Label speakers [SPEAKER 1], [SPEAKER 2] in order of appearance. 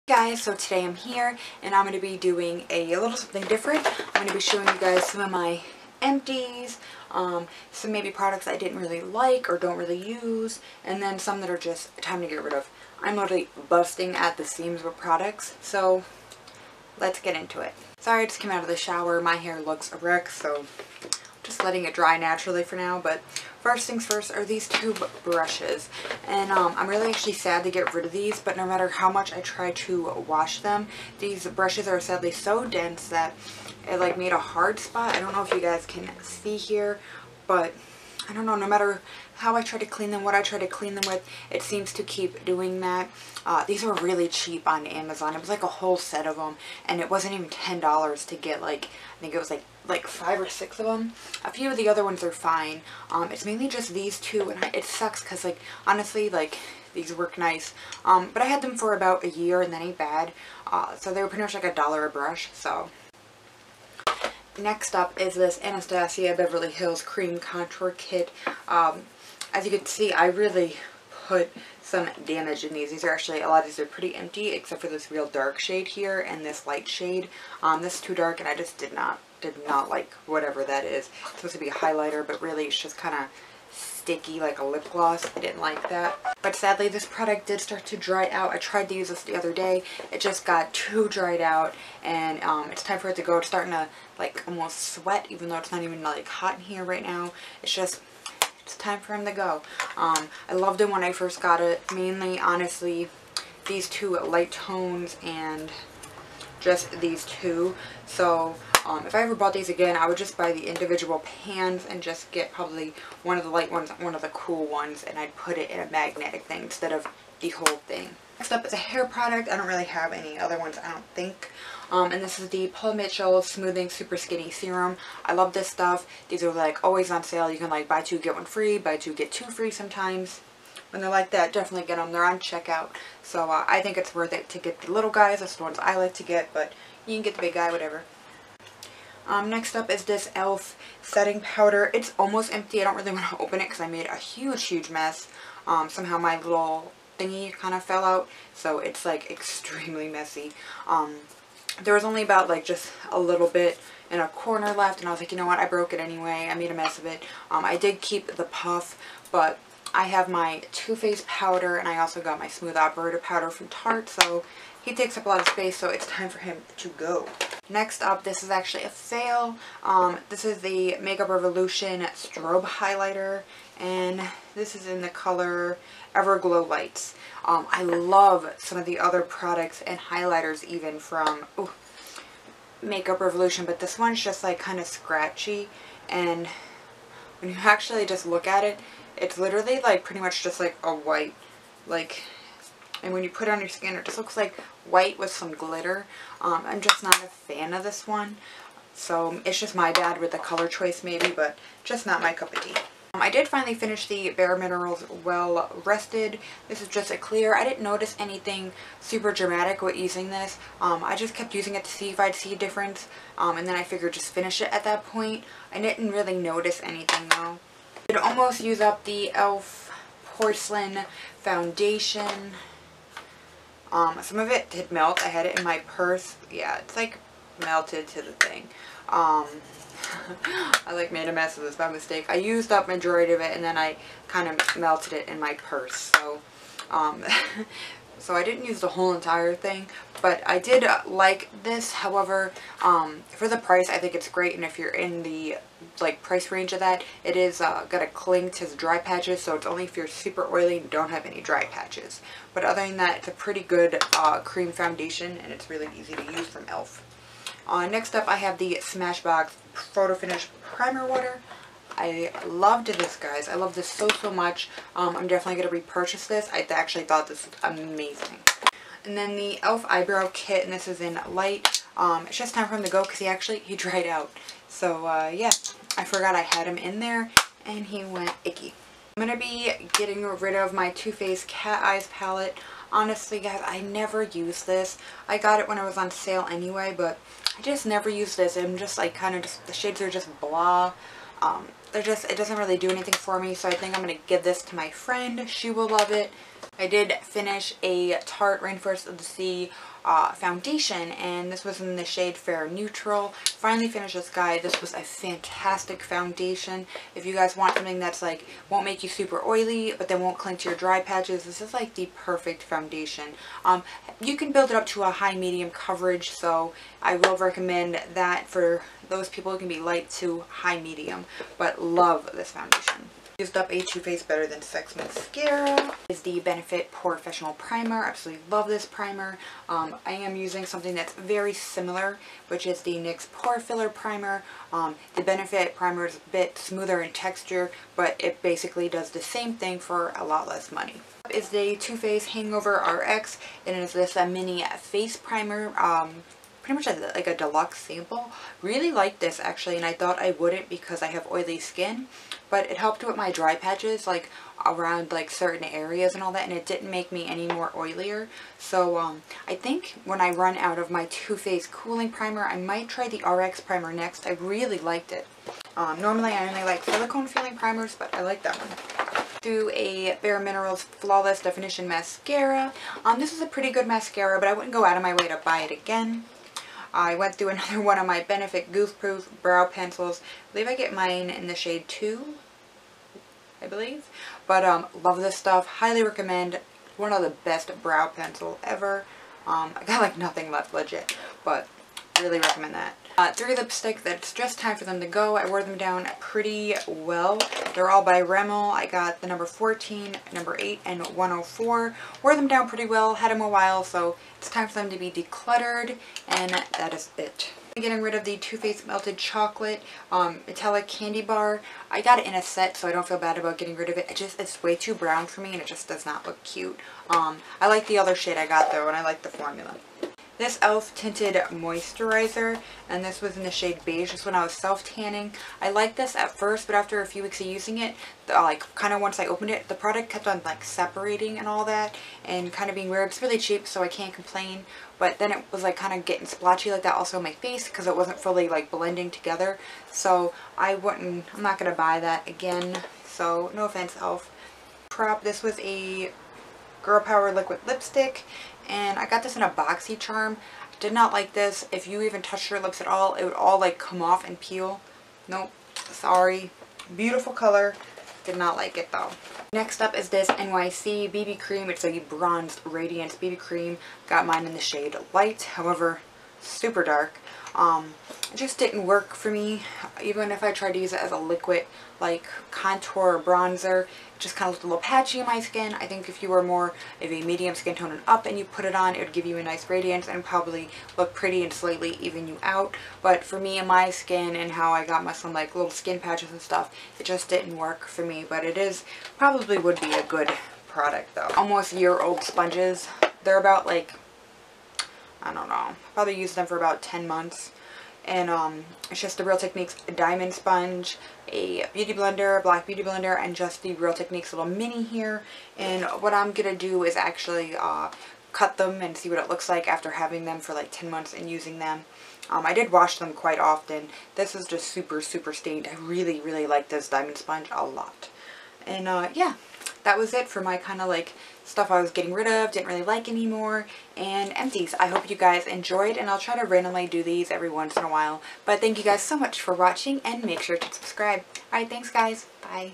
[SPEAKER 1] Guys, so today I'm here and I'm going to be doing a little something different. I'm going to be showing you guys some of my empties, some maybe products I didn't really like or don't really use, and then some that are just time to get rid of. I'm literally busting at the seams with products, so let's get into it. Sorry, I just came out of the shower. My hair looks a wreck, so just letting it dry naturally for now. But first things first are these two brushes, and I'm really actually sad to get rid of these, but no matter how much I try to wash them, these brushes are sadly so dense that it like made a hard spot. I don't know if you guys can see here, but I don't know, no matter how I try to clean them, what I try to clean them with, it seems to keep doing that. These were really cheap on Amazon. It was like a whole set of them, and it wasn't even $10 to get like, I think it was like 5 or 6 of them. A few of the other ones are fine. It's mainly just these two, and it sucks because like honestly like these work nice. But I had them for about a year and that ain't bad. So they were pretty much like $1 a brush. So next up is this Anastasia Beverly Hills Cream Contour Kit. As you can see, I really put some damage in these. These are actually, a lot of these are pretty empty except for this real dark shade here and this light shade. This is too dark and I just did not like whatever that is. It's supposed to be a highlighter, but really it's just kind of sticky like a lip gloss. I didn't like that. But sadly this product did start to dry out. I tried to use this the other day. It just got too dried out, and it's time for it to go. It's starting to like almost sweat even though it's not even like hot in here right now. It's time for him to go. I loved it when I first got it. Mainly, honestly, these two light tones and just these two. So if I ever bought these again, I would just buy the individual pans and just get probably one of the light ones, one of the cool ones, and I'd put it in a magnetic thing instead of the whole thing. Next up is a hair product. I don't really have any other ones, I don't think. And this is the Paul Mitchell Smoothing Super Skinny Serum. I love this stuff. These are like always on sale. You can like buy 2 get 1 free, buy 2 get 2 free sometimes. When they're like that, definitely get them. They're on checkout. So I think it's worth it to get the little guys. That's the ones I like to get, but you can get the big guy, whatever. Next up is this e.l.f. setting powder. It's almost empty. I don't really want to open it because I made a huge mess. Somehow my little thingy kind of fell out, so it's like extremely messy. There was only about like just a little bit in a corner left, and I was like, you know what, I broke it anyway. I made a mess of it. I did keep the puff, but I have my Too Faced powder, and I also got my Smooth Operator powder from Tarte, so he takes up a lot of space, so it's time for him to go. Next up, this is actually a sale. This is the Makeup Revolution Strobe Highlighter, and this is in the color Everglow Lights. I love some of the other products and highlighters even from Makeup Revolution, but this one's just like kind of scratchy, and when you actually just look at it, it's literally like pretty much just like a white, like, and when you put it on your skin, it just looks like white with some glitter. I'm just not a fan of this one, so it's just my bad with the color choice maybe, but just not my cup of tea. I did finally finish the Bare Minerals Well Rested. This is just a clear. I didn't notice anything super dramatic with using this. I just kept using it to see if I'd see a difference, and then I figured just finish it at that point. I didn't really notice anything though. I did almost use up the e.l.f. Porcelain Foundation. Some of it did melt. I had it in my purse. Yeah, it's like melted to the thing. I like made a mess of this by mistake. I used up majority of it and then I kind of melted it in my purse. So, so I didn't use the whole entire thing, but I did like this. However, for the price, I think it's great. And if you're in the like price range of that, it is gonna cling to the dry patches. So it's only if you're super oily and don't have any dry patches. But other than that, it's a pretty good cream foundation, and it's really easy to use from e.l.f. Next up, I have the Smashbox Photo Finish Primer Water. I loved this, guys. I love this so much. I'm definitely going to repurchase this. I actually thought this was amazing. And then the e.l.f. Eyebrow Kit, and this is in light. It's just time for him to go because he dried out. So, yeah, I forgot I had him in there, and he went icky. I'm going to be getting rid of my Too Faced Cat Eyes palette. Honestly, guys, I never use this. I got it when it was on sale anyway, but I just never use this. I'm just like kind of just, the shades are just blah. It doesn't really do anything for me, so I think I'm going to give this to my friend. She will love it. I did finish a Tarte Rainforest of the Sea foundation, and this was in the shade Fair Neutral. Finally finished this guy. This was a fantastic foundation. If you guys want something that's like won't make you super oily but then won't cling to your dry patches, this is like the perfect foundation. You can build it up to a high medium coverage, so I will recommend that for those people who can be light to high medium, but love this foundation. Used up a Too Faced Better Than Sex mascara. Is the Benefit Pore Professional Primer. Absolutely love this primer. I am using something that's very similar, which is the NYX Pore Filler Primer. The Benefit primer is a bit smoother in texture, but it basically does the same thing for a lot less money. Is the Too Faced Hangover RX, and it is this mini face primer. Pretty much like a deluxe sample. Really liked this actually, and I thought I wouldn't because I have oily skin, but it helped with my dry patches like around like certain areas and all that, and it didn't make me any more oilier. So I think when I run out of my Too Faced cooling primer, I might try the RX primer next. I really liked it. Normally I only like silicone feeling primers, but I like that one. Do a Bare Minerals Flawless Definition Mascara. This is a pretty good mascara, but I wouldn't go out of my way to buy it again. I went through another one of my Benefit Goof Proof brow pencils. I believe I get mine in the shade 2, I believe. But love this stuff. Highly recommend. One of the best brow pencil ever. I got like nothing left legit, but really recommend that. 3 lipstick that's just time for them to go. I wore them down pretty well. They're all by Rimmel. I got the number 14, number 8, and 104. Wore them down pretty well. Had them a while, so it's time for them to be decluttered, and that is it. Getting rid of the Too Faced Melted Chocolate Metallic Candy Bar. I got it in a set, so I don't feel bad about getting rid of it. It's way too brown for me, and it just does not look cute. I like the other shade I got though, and I like the formula. This e.l.f. Tinted Moisturizer, and this was in the shade Beige. This when I was self-tanning. I liked this at first, but after a few weeks of using it, kind of once I opened it, the product kept on like separating and all that, and kind of being weird. It's really cheap, so I can't complain, but then it was like kind of getting splotchy like that also on my face because it wasn't fully like blending together, so I'm not going to buy that again, so no offense e.l.f. Prop, this was a Girl Power Liquid Lipstick, and I got this in a boxy charm. Did not like this. If you even touched your lips at all, it would all like come off and peel. Nope, sorry. Beautiful color. Did not like it though. Next up is this NYC BB cream. It's a bronzed radiance BB cream. Got mine in the shade Light, however super dark. It just didn't work for me. Even if I tried to use it as a liquid like contour or bronzer, it just kind of looked a little patchy on my skin. I think if you were more of a medium skin tone and up and you put it on, it would give you a nice radiance and probably look pretty and slightly even you out. But for me and my skin and how I got some like little skin patches and stuff, it just didn't work for me. But it probably would be a good product though. Almost year-old sponges. They're about like, I don't know, probably used them for about 10 months. And it's just the Real Techniques Diamond Sponge, a beauty blender, a black beauty blender, and just the Real Techniques little mini here. And what I'm going to do is actually cut them and see what it looks like after having them for like 10 months and using them. I did wash them quite often. This is just super, super stained. I really, really like this diamond sponge a lot. And yeah, that was it for my kind of like stuff I was getting rid of, didn't really like anymore, and empties. I hope you guys enjoyed, and I'll try to randomly do these every once in a while. But thank you guys so much for watching, and make sure to subscribe. Alright, thanks guys. Bye.